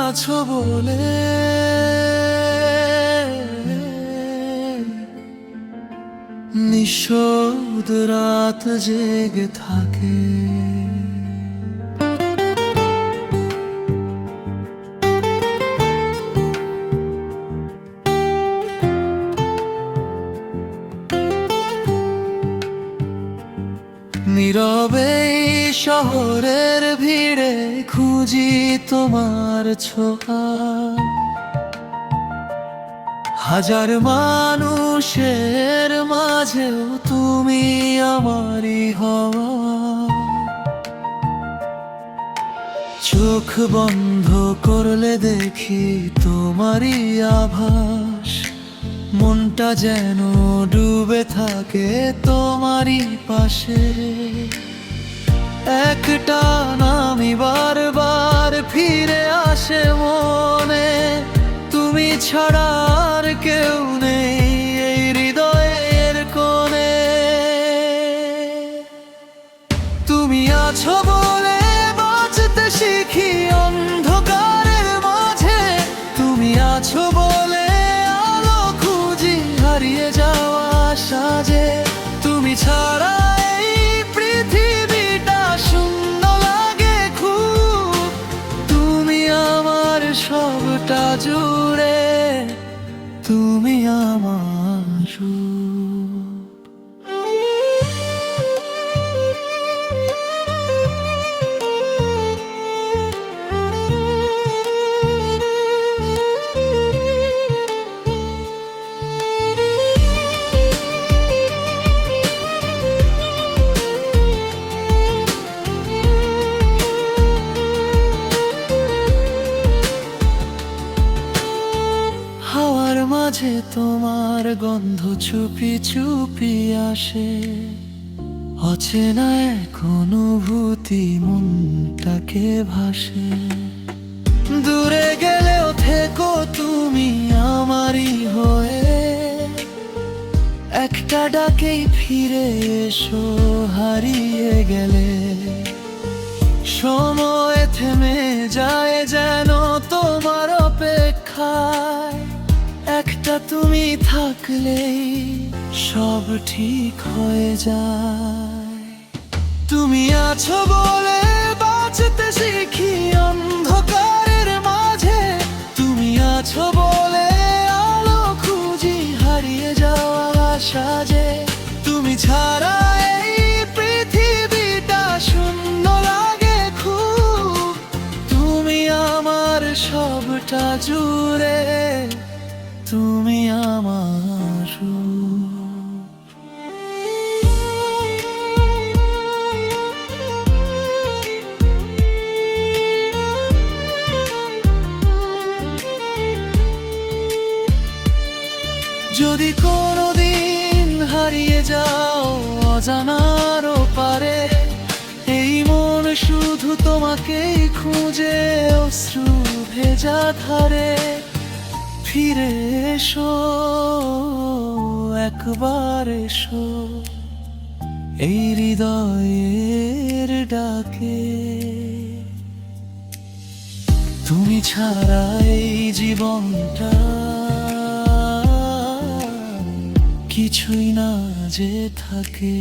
আছো বলে নিঃশব্দ রাত জেগে থাকে। নীরবে শহরের ভিড়ে খুঁজি তোমার ছোঁয়া, হাজার মানুষের মাঝেও তুমি আমারই হওয়া। চোখ বন্ধ করলে দেখি তোমারই আভাস, মনটা যেন ডুবে থাকে তোমারই পাশে। একটা নামই বারবার ফিরে আসে মনে, তুমি ছাড়া আর কেউ নেই এই হৃদয়ের কোণে। তুমি আছো বলে বাঁচতে শিখি অন্ধকারের মাঝে, তুমি আছো বলে আলো খুঁজি হারিয়ে যাওয়া সাজে। তুমি ছাড়া এই পৃথিবীটা শূন্য লাগে খুব, তুমি আমার সবটা জুড়ে, তুমি আমার রূপ। হাওয়ার মাঝে তোমার গন্ধ চুপি চুপি আসে, অচেনা এক অনুভূতি মনটাকে ভাসে। দূরে গেলেও থেকো তুমি আমারই হয়ে, একটা ডাকেই ফিরে এসো হারিয়ে গেলে। সময় থেমে যায় যেন তোমার অপেক্ষায়, একটা তুমি থাকলেই সব ঠিক হয়ে যায়। তুমি আছো বলে বাঁচতে শিখি অন্ধকারের মাঝে, তুমি আছো বলে আলো খুঁজি হারিয়ে যাওয়া সাজে। তুমি ছাড়া এই পৃথিবীটা শূন্য লাগে খুব, তুমি আমার সবটা জুড়ে, তুমি আমার রূপ। যদি কোনোদিন হারিয়ে যাও অজানার পারে, এই মন শুধু তোমাকেই খুঁজে অশ্রু ভেজা ধারে। ফিরে এসো একবার এসো এই হৃদয়ের ডাকে, তুমি ছাড়া এই জীবনটা কিছুই না যে থাকে।